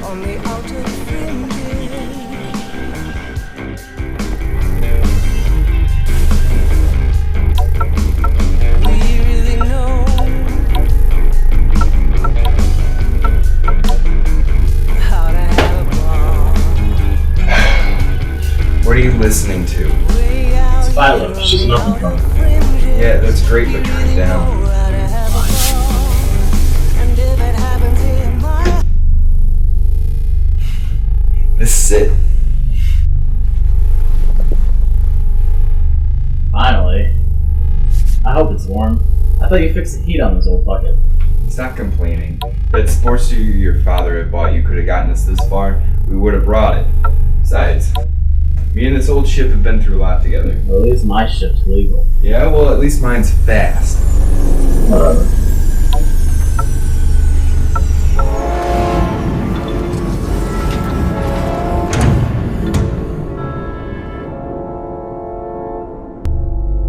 on the outer fringes. We really know how to have a ball. What are you listening to? It's Philo. It's just an open drum. Yeah, that's great, but turn it down. This is it. Finally. I hope it's warm. I thought you fixed the heat on this old bucket. Stop complaining. That sports shoe your father had bought you could have gotten us this far, we would have brought it. Besides, me and this old ship have been through a lot together. Well, at least my ship's legal. Yeah, well, at least mine's fast. Whatever.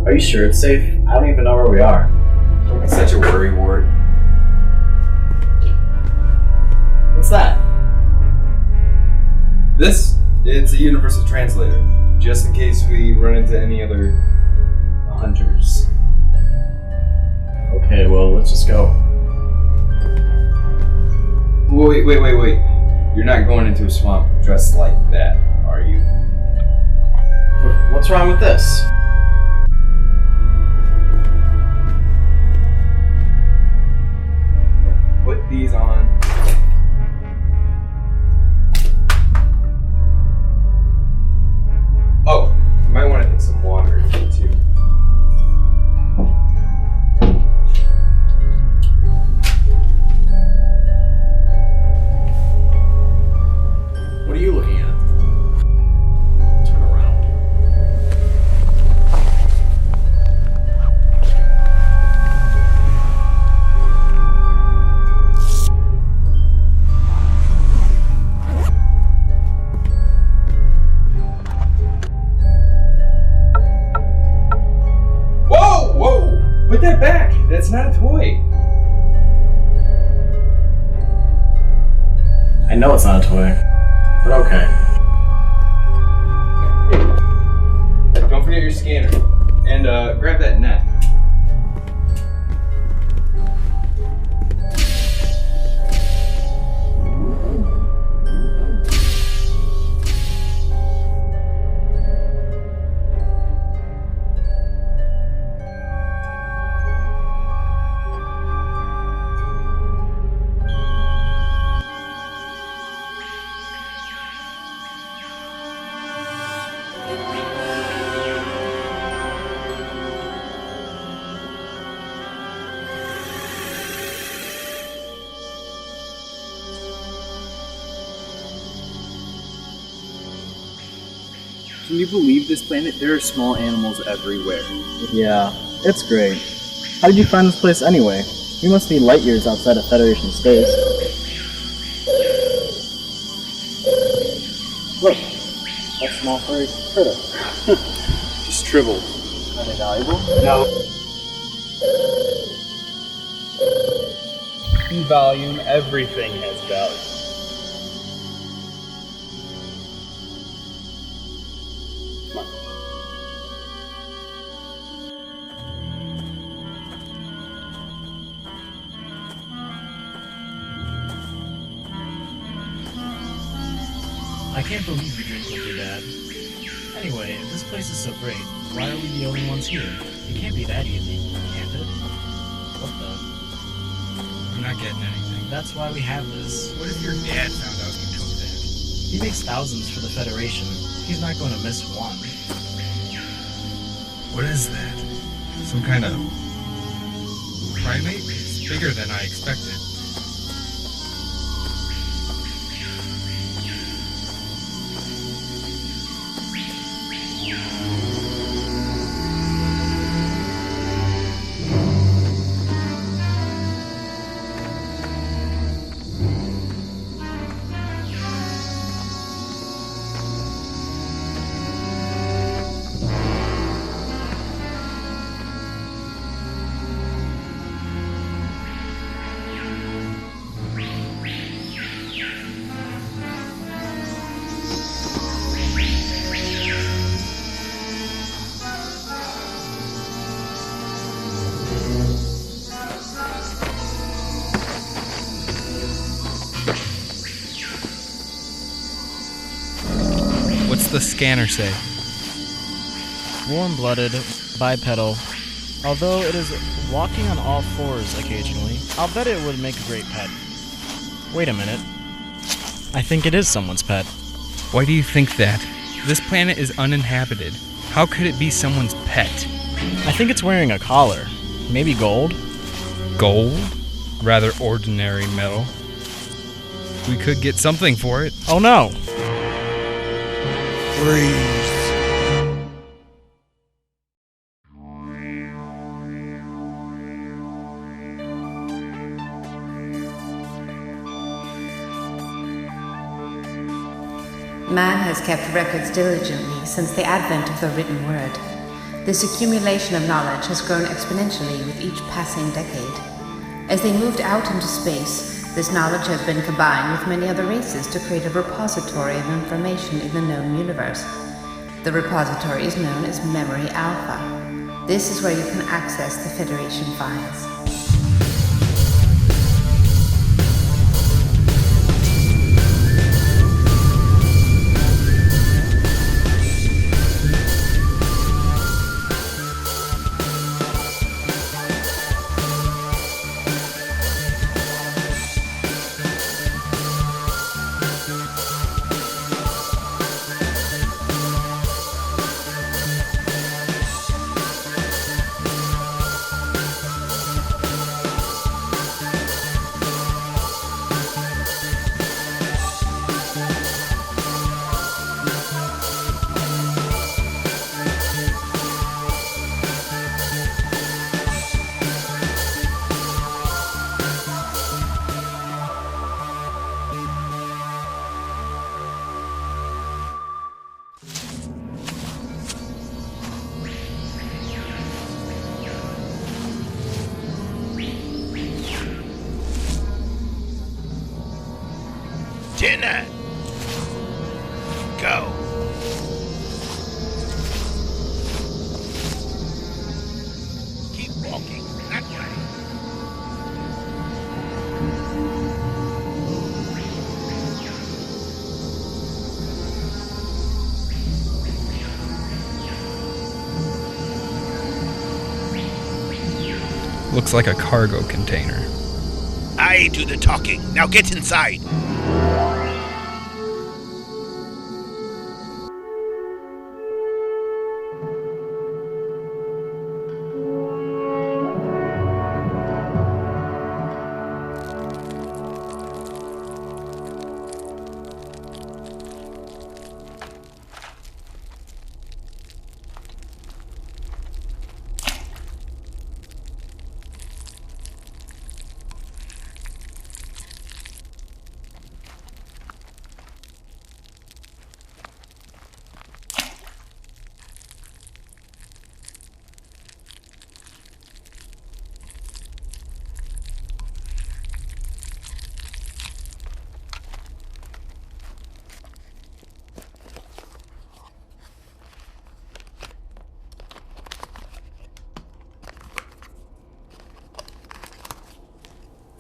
Are you sure it's safe? I don't even know where we are. Don't be such a worry wart. What's that? It's a universal translator. Just in case we run into any other hunters. Okay, well, let's just go. Wait. You're not going into a swamp dressed like that, are you? What's wrong with this? Put these on. Oh, you might want to take some water too. What are you looking at? Turn around. Whoa! Put that back! That's not a toy. I know it's not a toy, but okay. Hey, don't forget your scanner. And grab that net. Can you believe this planet? There are small animals everywhere. Yeah, it's great. How did you find this place anyway? We must be light years outside of Federation space. Look, that small furry critter. Just tribble. Are they valuable? No. In volume, everything has value. Come on. I can't believe you drink with your dad. Anyway, if this place is so great, why are we the only ones here? It can't be that easy, can it? What the? I'm not getting anything. That's why we have this. What if your dad found out you took that? He makes thousands for the Federation. He's not going to miss one. What is that? Some kind of primate? It's bigger than I expected. What's the scanner say? Warm-blooded, bipedal. Although it is walking on all fours occasionally, I'll bet it would make a great pet. Wait a minute. I think it is someone's pet. Why do you think that? This planet is uninhabited. How could it be someone's pet? I think it's wearing a collar. Maybe gold? Gold? Rather ordinary metal. We could get something for it. Oh no! Man has kept records diligently since the advent of the written word. This accumulation of knowledge has grown exponentially with each passing decade. As they moved out into space, this knowledge has been combined with many other races to create a repository of information in the known universe. The repository is known as Memory Alpha. This is where you can access the Federation files. Dinner! Go! Keep walking that way. Looks like a cargo container. I do the talking. Now get inside.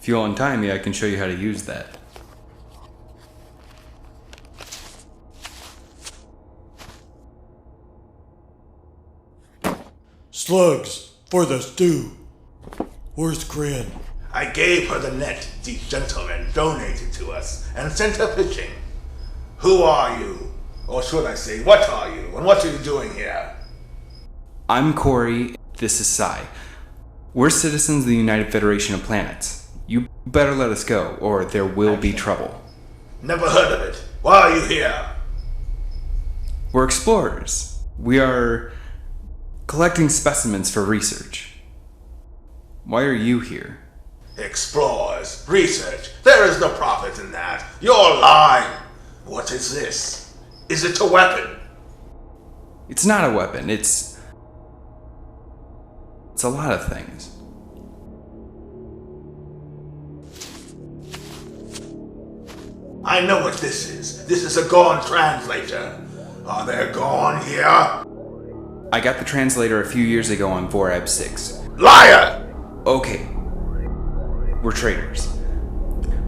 If you'll untie me, I can show you how to use that. Slugs for the stew. Where's Grin? I gave her the net these gentlemen donated to us and sent her fishing. Who are you? Or should I say, what are you? And what are you doing here? I'm Corey. This is Sai. We're citizens of the United Federation of Planets. You better let us go, or there will be trouble. Never heard of it. Why are you here? We're explorers. We are collecting specimens for research. Why are you here? Explorers, research. There is no profit in that. You're lying. What is this? Is it a weapon? It's not a weapon. It's a lot of things. I know what this is. This is a Gorn translator. Are there Gorn here? I got the translator a few years ago on Vorab 6. Liar! Okay. We're traders.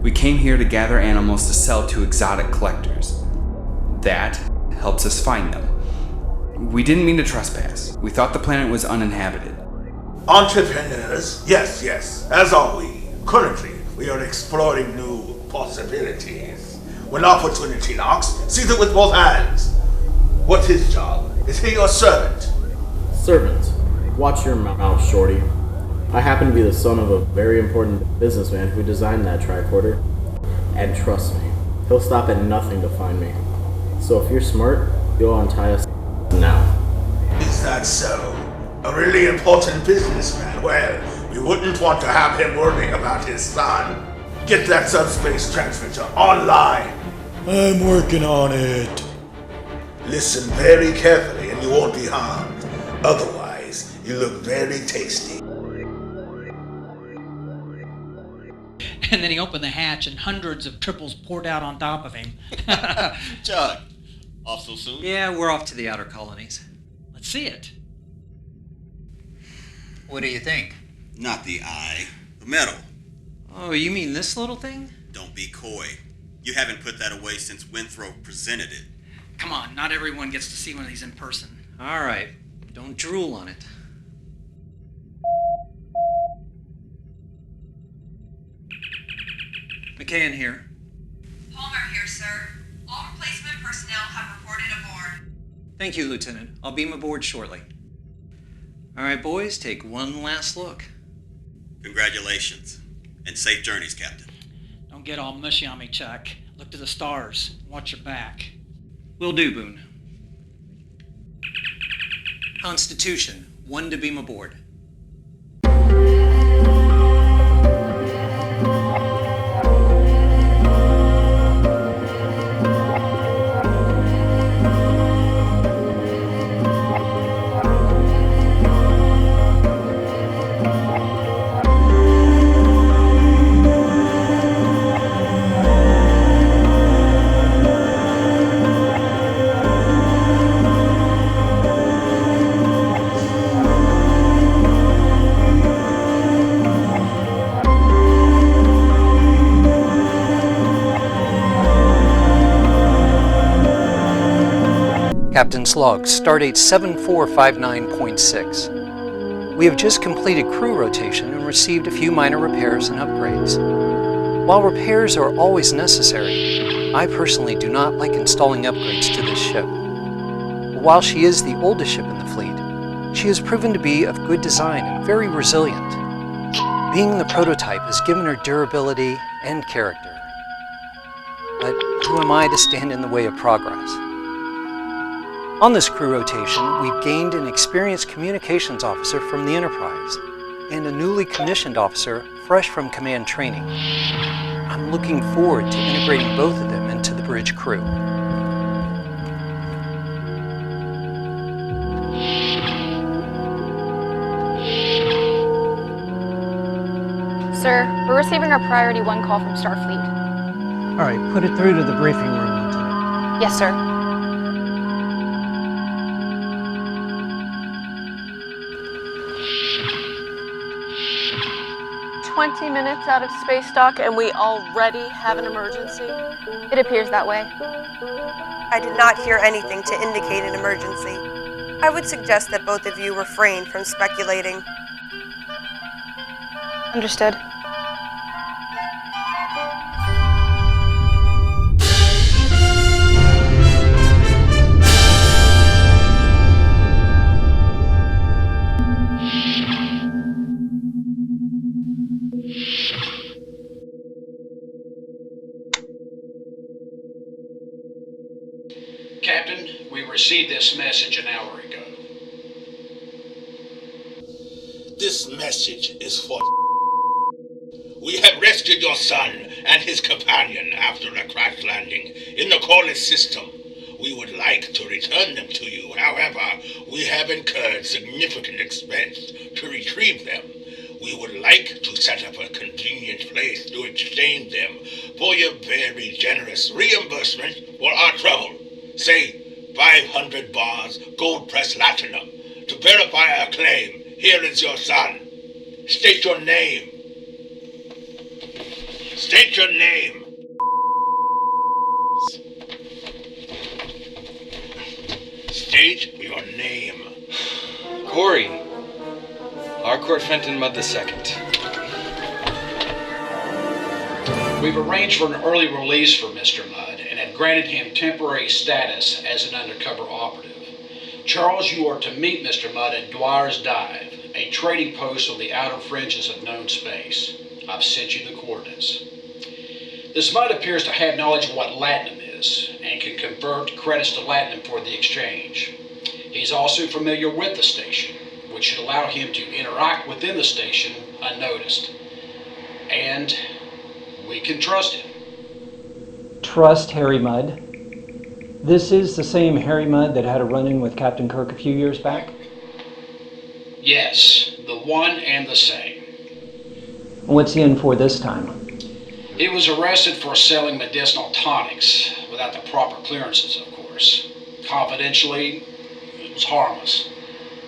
We came here to gather animals to sell to exotic collectors. That helps us find them. We didn't mean to trespass. We thought the planet was uninhabited. Entrepreneurs? Yes, as are we. Currently, we are exploring new possibilities. When opportunity knocks, seize it with both hands. What's his job? Is he your servant? Servant, watch your mouth, Shorty. I happen to be the son of a very important businessman who designed that tricorder. And trust me, he'll stop at nothing to find me. So if you're smart, you'll untie us now. Is that so? A really important businessman? Well, we wouldn't want to have him worrying about his son. Get that subspace transmitter online. I'm working on it. Listen very carefully and you won't be harmed. Otherwise, you look very tasty. And then he opened the hatch and hundreds of triples poured out on top of him. Chuck, off so soon? Yeah, we're off to the outer colonies. Let's see it. What do you think? Not the eye, the metal. Oh, you mean this little thing? Don't be coy. You haven't put that away since Winthrop presented it. Come on, not everyone gets to see one of these in person. All right, don't drool on it. McCann here. Palmer here, sir. All replacement personnel have reported aboard. Thank you, Lieutenant. I'll beam aboard shortly. All right, boys, take one last look. Congratulations. And safe journeys, Captain. Don't get all mushy on me, Chuck. Look to the stars. Watch your back. Will do, Boone. Constitution, 1 to beam aboard. Captain's log, stardate 7459.6. We have just completed crew rotation and received a few minor repairs and upgrades. While repairs are always necessary, I personally do not like installing upgrades to this ship. While she is the oldest ship in the fleet, she has proven to be of good design and very resilient. Being the prototype has given her durability and character. But who am I to stand in the way of progress? On this crew rotation, we've gained an experienced communications officer from the Enterprise and a newly commissioned officer fresh from command training. I'm looking forward to integrating both of them into the bridge crew. Sir, we're receiving our Priority 1 call from Starfleet. All right, put it through to the briefing room, Lieutenant. Yes, sir. 20 minutes out of space dock and we already have an emergency? It appears that way. I did not hear anything to indicate an emergency. I would suggest that both of you refrain from speculating. Understood. Captain, we received this message an hour ago. This message is for We have rescued your son and his companion after a crash landing in the Corliss system. We would like to return them to you. However, we have incurred significant expense to retrieve them. We would like to set up a convenient place to exchange them for your very generous reimbursement for our trouble. Say 500 bars gold press latinum to verify our claim. Here is your son. State your name. State your name. state your name. Corey. Harcourt Fenton Mudd II. We've arranged for an early release for Mr. Mudd and have granted him temporary status as an undercover operative. Charles, you are to meet Mr. Mudd at Dwyer's Dive, a trading post on the outer fringes of known space. I've sent you the coordinates. This Mudd appears to have knowledge of what Latinum is and can convert credits to Latinum for the exchange. He's also familiar with the station, which should allow him to interact within the station unnoticed. And we can trust him. Trust Harry Mudd? This is the same Harry Mudd that had a run-in with Captain Kirk a few years back? Yes, the one and the same. What's he in for this time? He was arrested for selling medicinal tonics without the proper clearances, of course. Confidentially, it was harmless,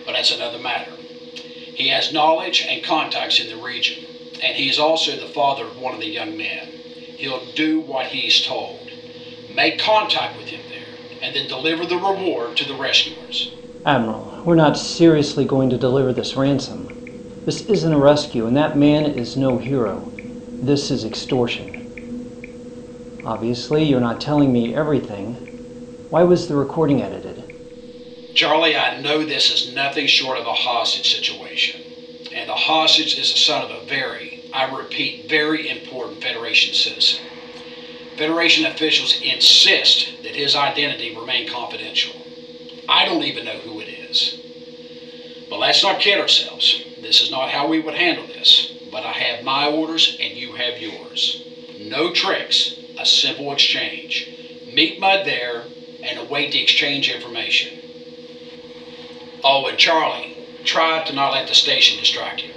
but that's another matter. He has knowledge and contacts in the region, and he's also the father of one of the young men. He'll do what he's told. Make contact with him there, and then deliver the reward to the rescuers. Admiral, we're not seriously going to deliver this ransom. This isn't a rescue, and that man is no hero. This is extortion. Obviously, you're not telling me everything. Why was the recording edited? Charlie, I know this is nothing short of a hostage situation. And the hostage is the son of a very, I repeat, very important Federation citizen. Federation officials insist that his identity remain confidential. I don't even know who it is. But let's not kid ourselves. This is not how we would handle this. But I have my orders and you have yours. No tricks, a simple exchange. Meet Mudd there and await the exchange information. Oh, and Charlie, try to not let the station distract you.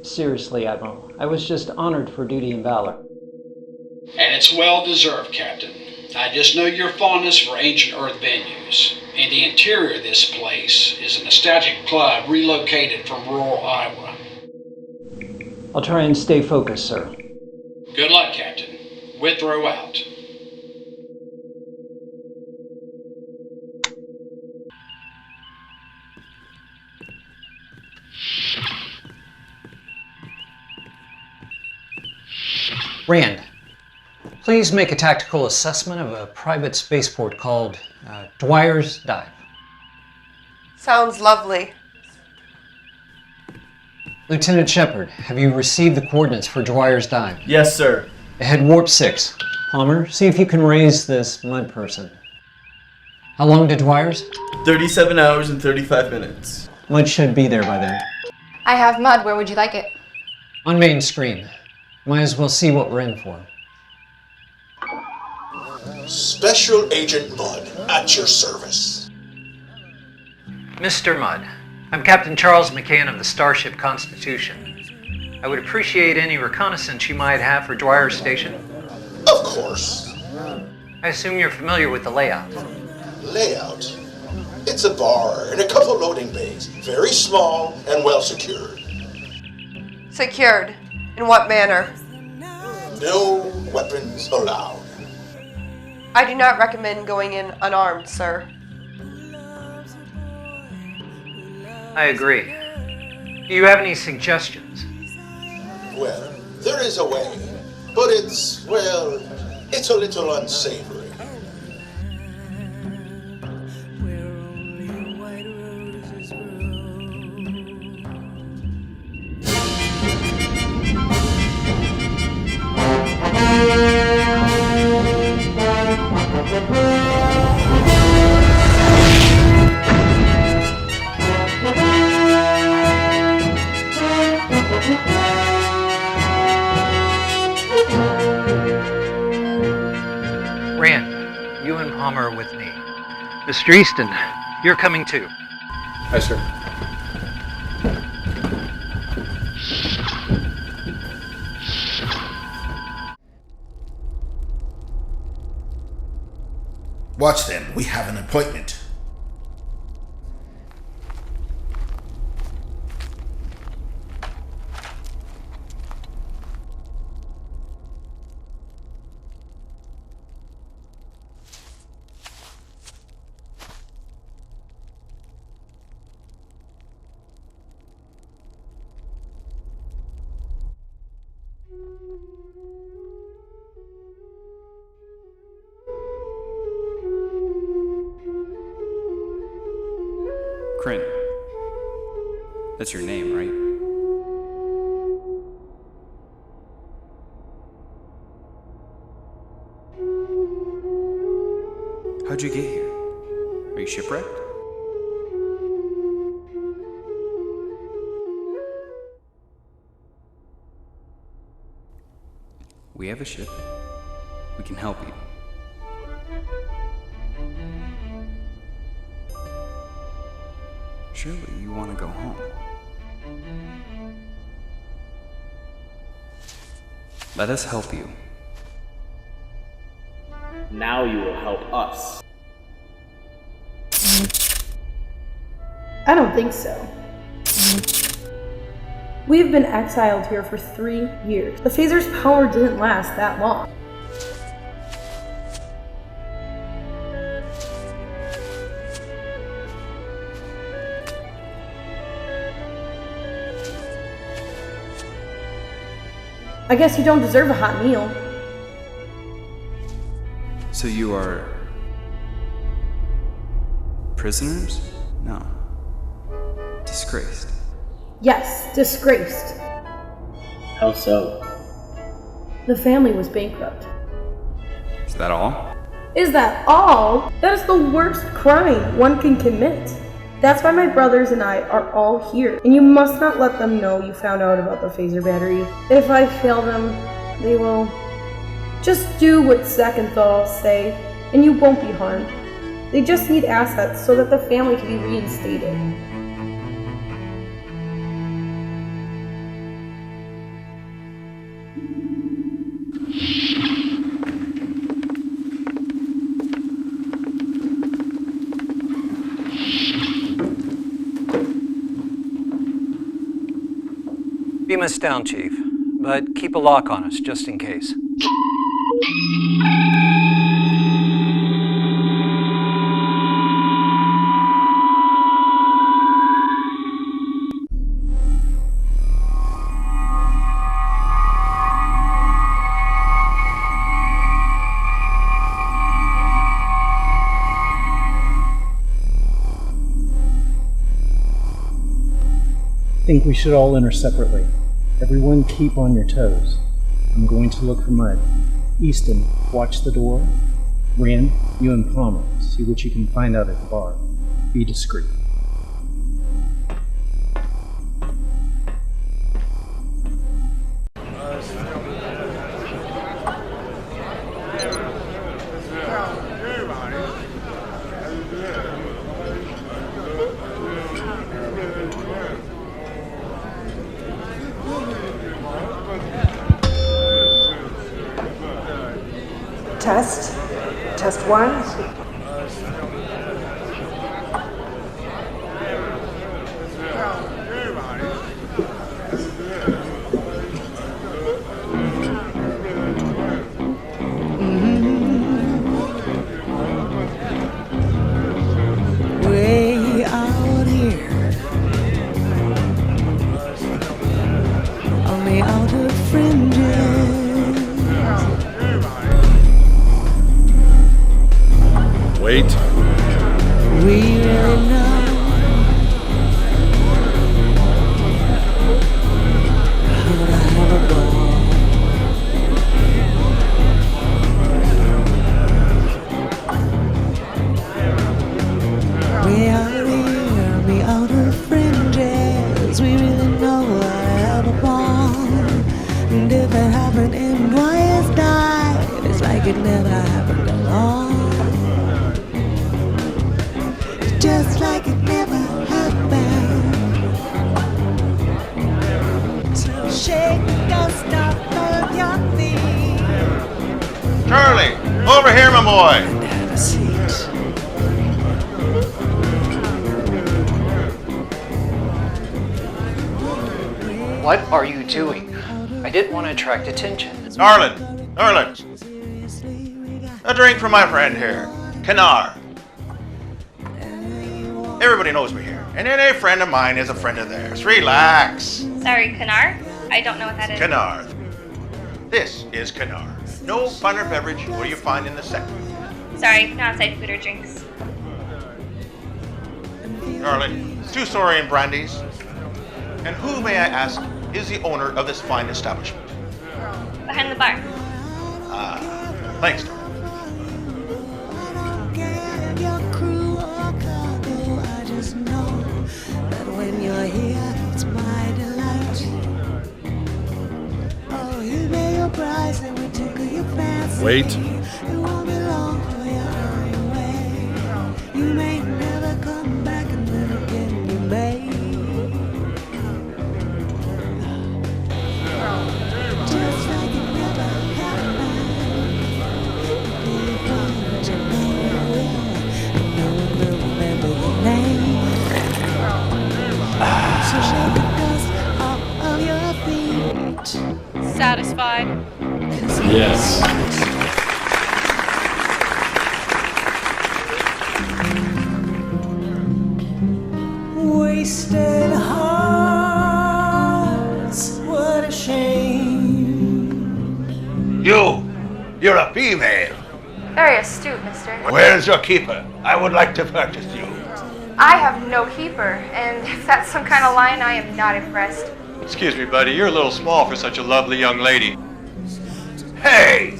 Seriously, Admiral, I was just honored for duty and valor. And it's well deserved, Captain. I just know your fondness for ancient Earth venues. And the interior of this place is a nostalgic club relocated from rural Iowa. I'll try and stay focused, sir. Good luck, Captain. Withrow out. Rand, please make a tactical assessment of a private spaceport called Dwyer's Dive. Sounds lovely. Lieutenant Shepard, have you received the coordinates for Dwyer's Dive? Yes, sir. Ahead warp 6. Palmer, see if you can raise this Mudd person. How long to Dwyer's? 37 hours and 35 minutes. Mudd should be there by then. I have Mudd. Where would you like it? On main screen. Might as well see what we're in for. Special Agent Mudd, at your service. Mr. Mudd, I'm Captain Charles McCann of the Starship Constitution. I would appreciate any reconnaissance you might have for Dwyer's Station. Of course. I assume you're familiar with the layout. Layout? It's a bar and a couple loading bays, very small and well secured. Secured. In what manner? No weapons allowed. I do not recommend going in unarmed, sir. I agree. Do you have any suggestions? Well, there is a way, but it's a little unsavory. Rand, you and Palmer are with me. Mr. Easton, you're coming too. Hi, sir. Watch them. We have an appointment. Kryn. That's your name, right? How'd you get here? Are you shipwrecked? We have a ship. We can help you. Surely you want to go home. Let us help you. Now you will help us. I don't think so. We've been exiled here for 3 years. The phaser's power didn't last that long. I guess you don't deserve a hot meal. So you are prisoners? No. Disgraced. Yes, disgraced. How so? The family was bankrupt. Is that all? Is that all? That is the worst crime one can commit. That's why my brothers and I are all here, and you must not let them know you found out about the phaser battery. If I fail them, they will just do what Second say, and you won't be harmed. They just need assets so that the family can be reinstated. Beam us down, Chief, but keep a lock on us just in case. I think we should all enter separately. Everyone keep on your toes. I'm going to look for Mud. Easton, watch the door. Rand, you and Palmer, see what you can find out at the bar. Be discreet. Test 1. Way out here on the outer fringes. Wait. We really know how to have a ball. We out here on the outer fringes. We really know how to have a ball. And if it happened in Wyatt's night, it's like it never happened at all. Just like it never happened. So shake, don't stop on your feet. Charlie, over here, my boy. And have a seat. What are you doing? I didn't want to attract attention. Arlen, a drink for my friend here, Kanar. Everybody knows me here, and any friend of mine is a friend of theirs. Relax. Sorry, Kanar? I don't know what that is. Kanar. This is Kanar. No finer beverage what do you find in the sector. Sorry, no outside food or drinks. Arlen, 2 Saurian brandies. And who, may I ask, is the owner of this fine establishment? Behind the bar. Thanks, darling. Give your crew or cargo, I just know that when you're here, it's my delight. Oh, you pay your price and we tickle your fancy. Wait. It won't be long for you're on your way. You may never come back and then again you may. Just like it never happened. But you know it will. And no one will remember your name. So shake the dust off of your feet. Satisfied? Yes. Wasted hearts, what a shame. You're a female. Very astute, mister. Where's your keeper? I would like to purchase you. I have no keeper, and if that's some kind of line, I am not impressed. Excuse me, buddy, you're a little small for such a lovely young lady. Hey!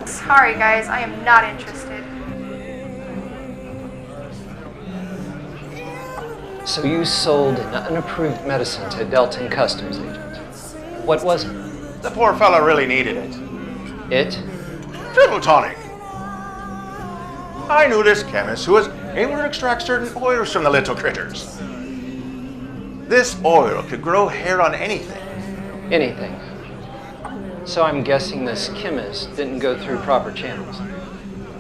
Sorry, guys, I am not interested. So you sold an unapproved medicine to Delton Customs agent. What was it? The poor fella really needed it. It? Triple tonic. I knew this chemist who was able to extract certain oils from the little critters. This oil could grow hair on anything. Anything. So I'm guessing this chemist didn't go through proper channels.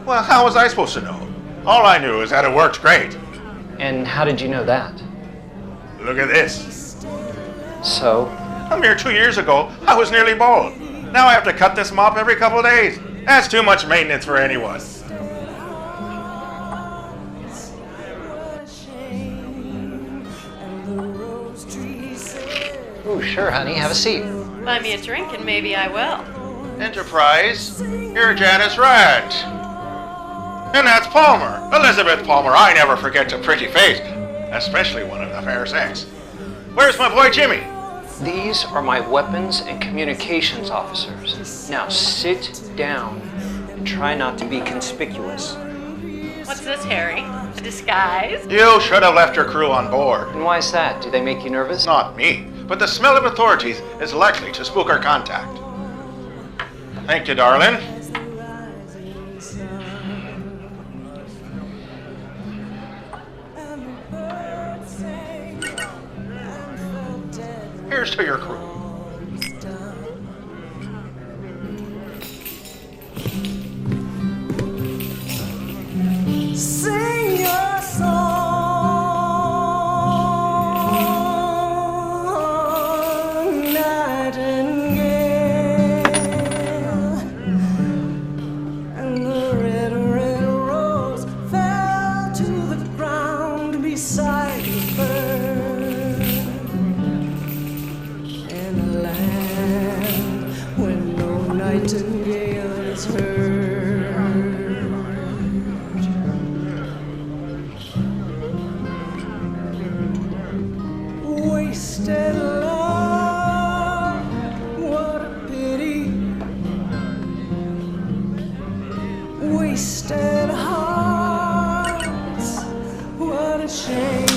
Well, how was I supposed to know? All I knew is that it worked great. And how did you know that? Look at this. So? A mere 2 years ago, I was nearly bald. Now I have to cut this mop every couple of days. That's too much maintenance for anyone. Oh, sure, honey. Have a seat. Buy me a drink and maybe I will. Enterprise, you're Janice Ranch. And that's Palmer, Elizabeth Palmer. I never forget a pretty face, especially one of the fair sex. Where's my boy Jimmy? These are my weapons and communications officers. Now sit down and try not to be conspicuous. What's this, Harry? A disguise? You should have left your crew on board. And why is that? Do they make you nervous? Not me, but the smell of authorities is likely to spook our contact. Thank you, darling. Here's to your crew. Sing your song, nightingale, and the red, red rose fell to the ground beside the bird. In a land where no nightingale is heard. Wasted love, what a pity. Wasted hearts, what a shame.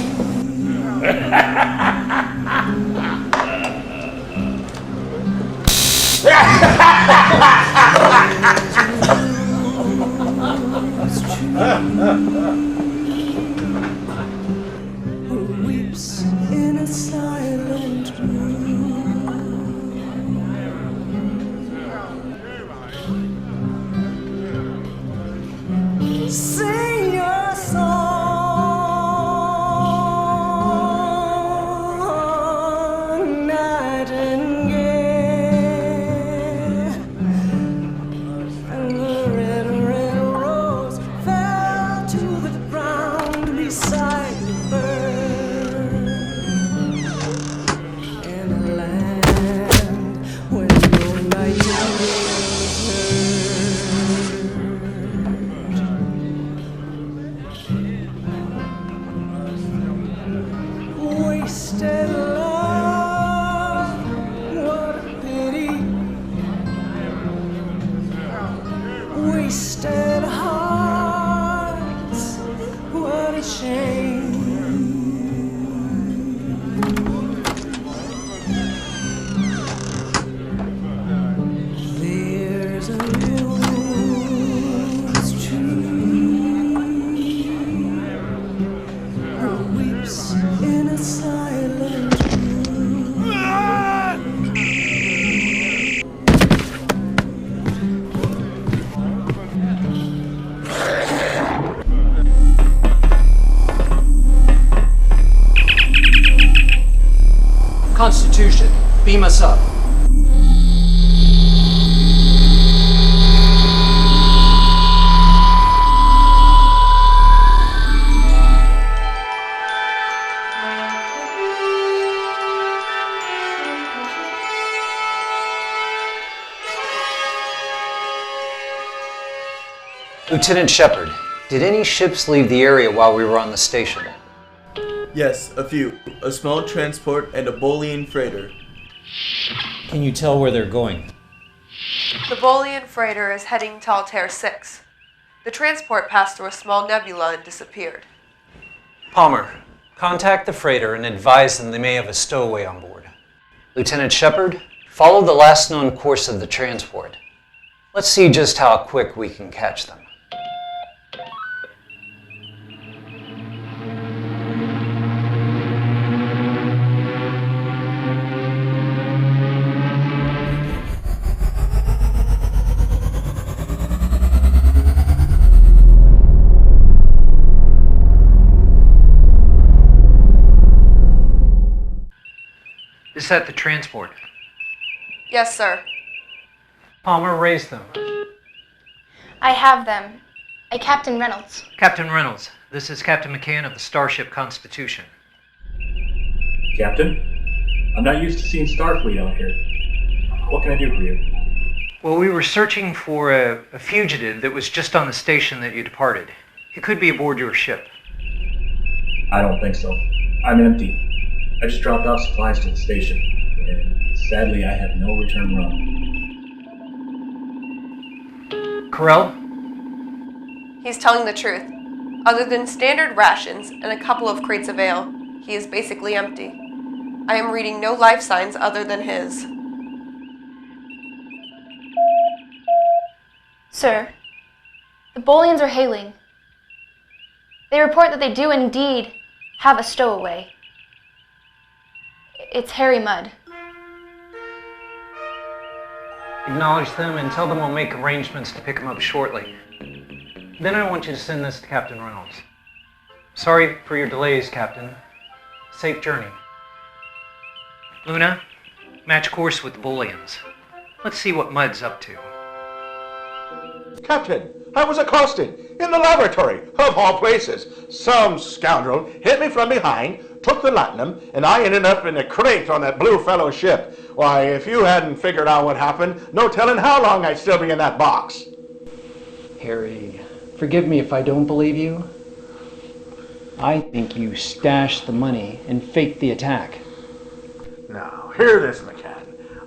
Who weeps in a silent room. Sing your song, nightingale, and the red, red rose fell to the Constitution, beam us up. Lieutenant Shepard, did any ships leave the area while we were on the station? Yes, a few. A small transport and a Bolian freighter. Can you tell where they're going? The Bolian freighter is heading to Altair 6. The transport passed through a small nebula and disappeared. Palmer, contact the freighter and advise them they may have a stowaway on board. Lieutenant Shepard, follow the last known course of the transport. Let's see just how quick we can catch them. Is that the transport? Yes, sir. Palmer, raise them. I have them. Captain Reynolds. Captain Reynolds, this is Captain McCann of the Starship Constitution. Captain, I'm not used to seeing Starfleet out here. What can I do for you? Well, we were searching for a fugitive that was just on the station that you departed. He could be aboard your ship. I don't think so. I'm empty. I just dropped off supplies to the station, and sadly I have no return run. Corell? He's telling the truth. Other than standard rations and a couple of crates of ale, he is basically empty. I am reading no life signs other than his. Sir, the Bolians are hailing. They report that they do indeed have a stowaway. It's Harry Mudd. Acknowledge them and tell them we'll make arrangements to pick him up shortly. Then I want you to send this to Captain Reynolds. Sorry for your delays, Captain. Safe journey. Luna, match course with the Bolians. Let's see what Mudd's up to. Captain, I was accosted in the laboratory, of all places. Some scoundrel hit me from behind, took the latinum, and I ended up in a crate on that blue fellow ship. Why, if you hadn't figured out what happened, no telling how long I'd still be in that box. Harry, forgive me if I don't believe you. I think you stashed the money and faked the attack. Now, hear this, McCann.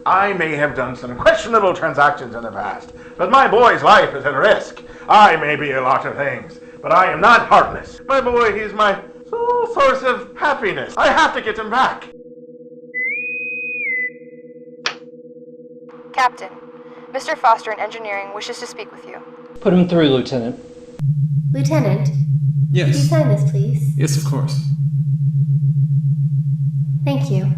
I may have done some questionable transactions in the past, but my boy's life is at risk. I may be a lot of things, but I am not heartless. My boy, he's my sole source of happiness. I have to get him back. Captain, Mr. Foster in engineering wishes to speak with you. Put him through, Lieutenant. Lieutenant? Yes. Could you sign this, please? Yes, of course. Thank you.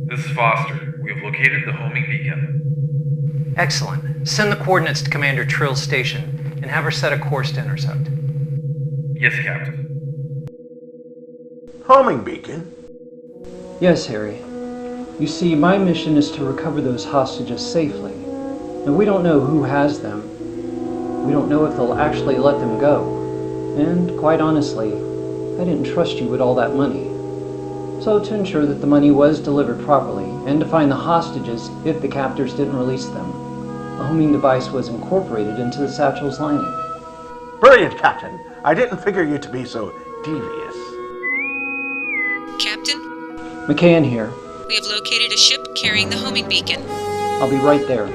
This is Foster. We have located the homing beacon. Excellent. Send the coordinates to Commander Trill's station and have her set a course to intercept. Yes, Captain. Homing beacon? Yes, Harry. You see, my mission is to recover those hostages safely. And we don't know who has them. We don't know if they'll actually let them go. And quite honestly, I didn't trust you with all that money. So to ensure that the money was delivered properly, and to find the hostages if the captors didn't release them, a homing device was incorporated into the satchel's lining. Brilliant, Captain. I didn't figure you to be so devious. Captain, McCann here. we have located a ship carrying the homing beacon. I'll be right there.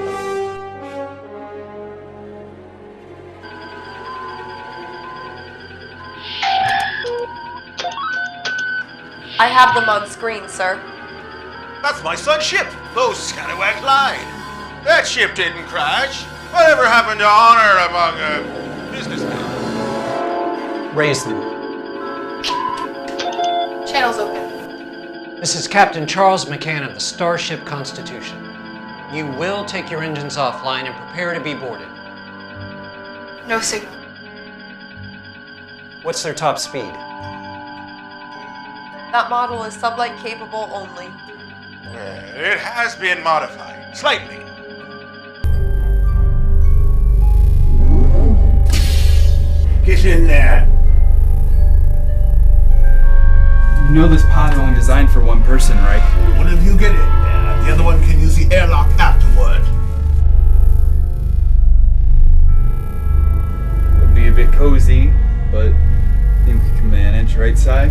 I have them on screen, sir. That's my son's ship. Those scallywags lied. That ship didn't crash. Whatever happened to honor among businessmen? Raise them. Channel's open. This is Captain Charles McCann of the Starship Constitution. You will take your engines offline and prepare to be boarded. No signal. What's their top speed? That model is sublight capable only. It has been modified, slightly. Get in there. You know this pod is only designed for one person, right? One of you get in there. The other one can use the airlock afterward. It'll be a bit cozy, but I think we can manage, right, Si?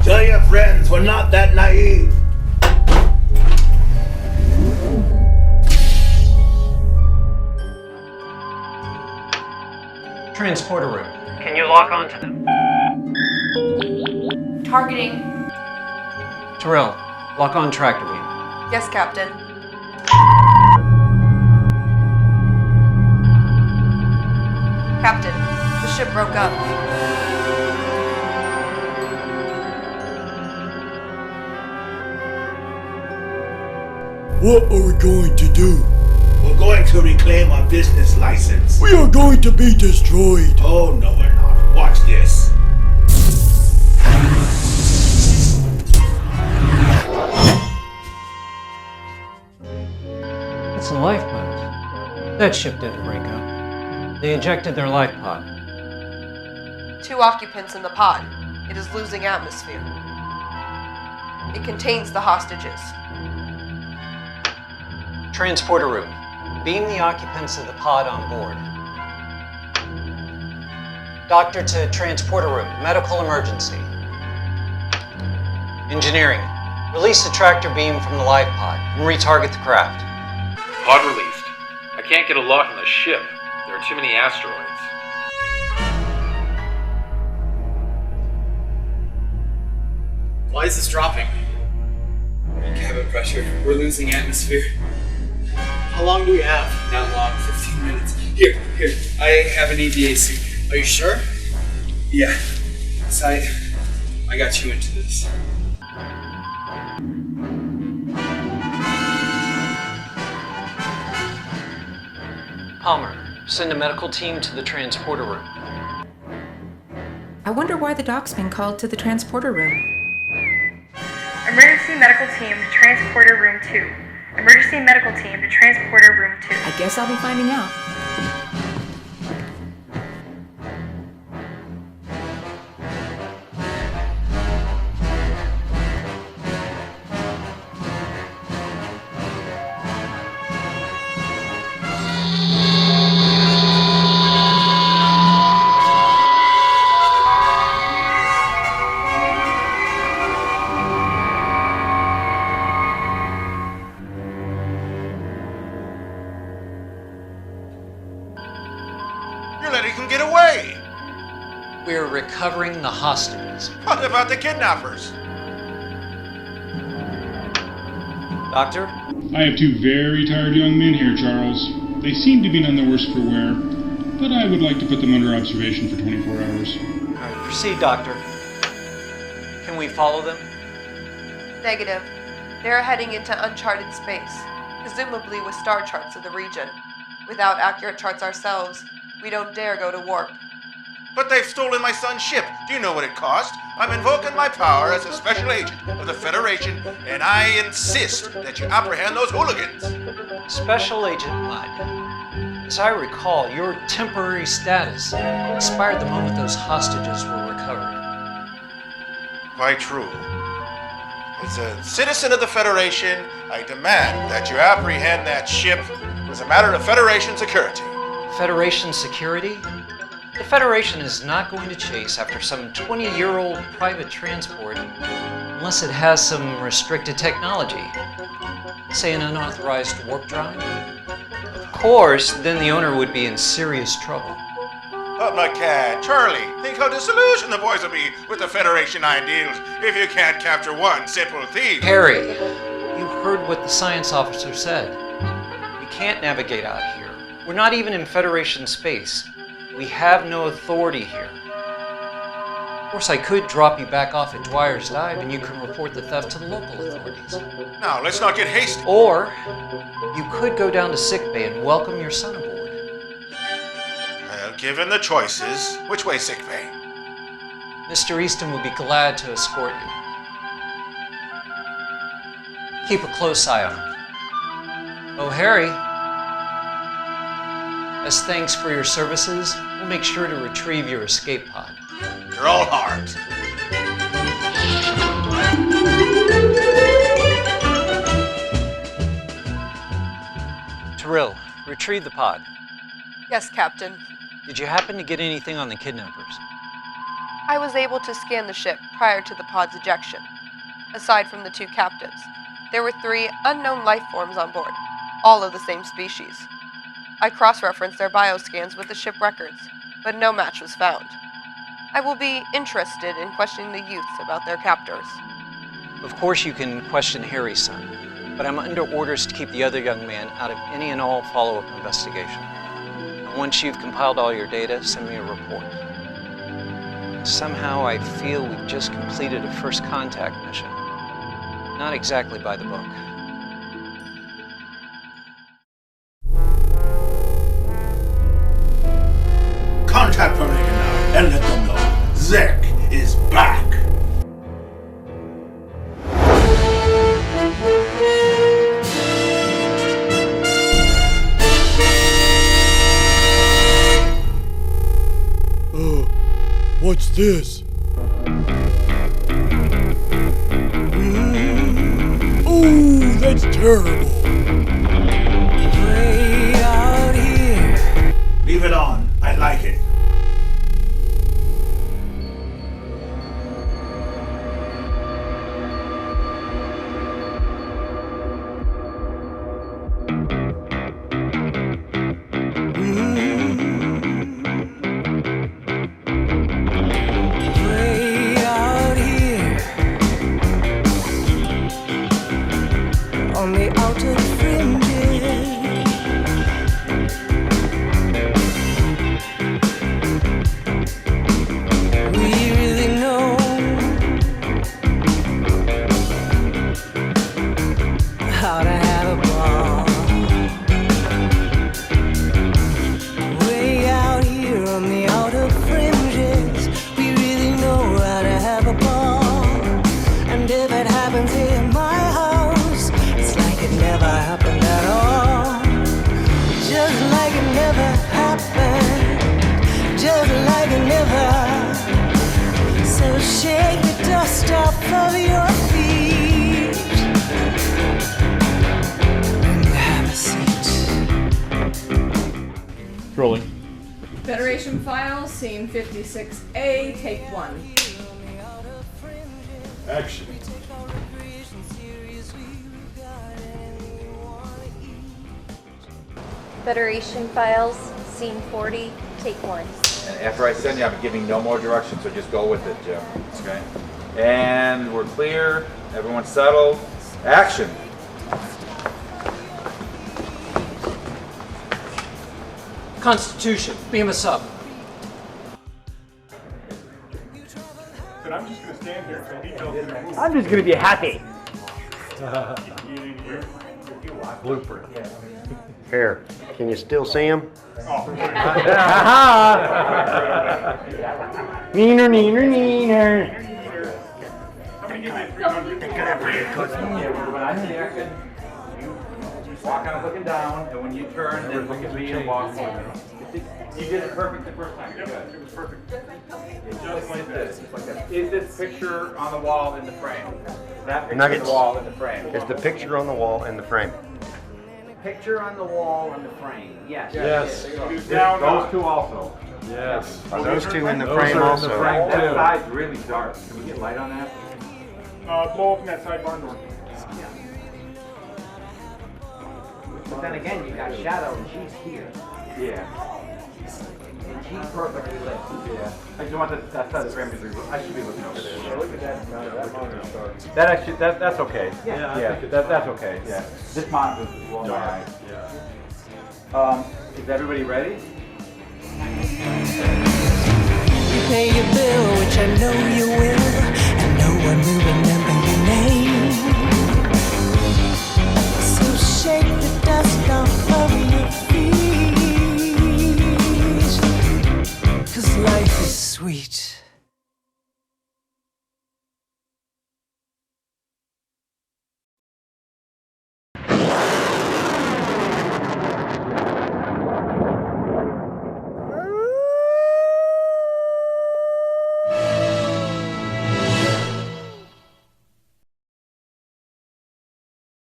Tell your friends we're not that naive. Transporter room. Can you lock onto them? Targeting. Terrell, lock on tractor beam. Yes, Captain. Captain, the ship broke up. What are we going to do? We're going to reclaim our business license. We are going to be destroyed. Oh, no, we're not. Watch this. It's a lifeboat. That ship didn't break up. They ejected their life pod. 2 occupants in the pod. It is losing atmosphere. It contains the hostages. Transporter room. Beam the occupants of the pod on board. Doctor to transporter room. Medical emergency. Engineering. Release the tractor beam from the life pod and retarget the craft. Pod released. I can't get a lock on the ship. There are too many asteroids. Why is this dropping? Cabin pressure. We're losing atmosphere. How long do we have? Not long. 15 minutes. Here. I have an EVA suit. Are you sure? Yeah. I got you into this. Palmer, send a medical team to the transporter room. I wonder why the doc's been called to the transporter room. Emergency medical team to transporter room 2. Emergency medical team to transporter room 2. I guess I'll be finding out. You're letting him get away. We're recovering the hostages. What about the kidnappers? Doctor? I have 2 very tired young men here, Charles. They seem to be none the worse for wear, but I would like to put them under observation for 24 hours. All right, proceed, Doctor. Can we follow them? Negative. They are heading into uncharted space, presumably with star charts of the region. Without accurate charts ourselves, we don't dare go to warp. But they've stolen my son's ship. Do you know what it cost? I'm invoking my power as a special agent of the Federation, and I insist that you apprehend those hooligans. Special Agent Mudd. As I recall, your temporary status expired the moment those hostages were recovered. Quite true. As a citizen of the Federation, I demand that you apprehend that ship as a matter of Federation security. Federation security? The Federation is not going to chase after some 20-year-old private transport unless it has some restricted technology. Say an unauthorized warp drive? Of course, then the owner would be in serious trouble. But McCann, Charlie, think how disillusioned the boys will be with the Federation ideals if you can't capture one simple thief. Harry, you heard what the science officer said. We can't navigate out here. We're not even in Federation space. We have no authority here. Of course, I could drop you back off at Dwyer's Dive and you can report the theft to the local authorities. Now, let's not get hasty. Or you could go down to sickbay and welcome your son aboard. Well, given the choices, which way sickbay? Mr. Easton would be glad to escort you. Keep a close eye on him. Oh, Harry, as thanks for your services, we'll make sure to retrieve your escape pod. You're all heart. Tyrell, retrieve the pod. Yes, Captain. Did you happen to get anything on the kidnappers? I was able to scan the ship prior to the pod's ejection. Aside from the 2 captives, there were 3 unknown life forms on board, all of the same species. I cross-referenced their bioscans with the ship records, but no match was found. I will be interested in questioning the youths about their captors. Of course you can question Harry's son, but I'm under orders to keep the other young man out of any and all follow-up investigation. And once you've compiled all your data, send me a report. Somehow I feel we've just completed a first contact mission. Not exactly by the book. Contact Omega now and let them know Zek is back. What's this? Oh, that's terrible. Way out here. Leave it on. I like it. On the outer fringes, we really know how to have a ball. Way out here on the outer fringes, we really know how to have a ball. And if it happens in my house, it never happened at all. Just like it never happened. Just like it never. So shake the dust off of your feet and have a seat. Rolling. Federation files, scene 56A, take 1. Action. Federation files, scene 40, take 1. And after I send you, I'm giving no more directions, so just go with it, Jim. Okay? And we're clear. Everyone settled. Action. Constitution, beam us up. But I'm just going to stand here until he tells me to move. I'm just gonna be happy. Blooper. Here, can you still see him? Neener, neener, neener. Somebody give me 300. Walk on it looking down, and when you turn, then look at me and walk forward. You did it perfect the first time. You're good. It was perfect. Just like this. Like that. Is this picture on the wall in the frame? That picture Nuggets. on the wall in the frame. Is the picture on the wall in the frame? Picture on the wall in the frame. Yes. Yes. Those two also. Yes. Are those two in the Those frame are in also? the frame That too. side's really dark. Can we get light on that? Blow open that side barn door. But then again, you got Shadow, and she's here. Yeah. And she's perfectly lit. Yeah. I just want that side of the frame to be. I should be looking over there. Yeah, look at that monitor star. That actually, that's okay. Yeah, I think it's that's fine. okay. Yeah. This monitor is blowing my eyes. Yeah. Is everybody ready? You pay your bill, which I know you will, and no one will remember your name. So shake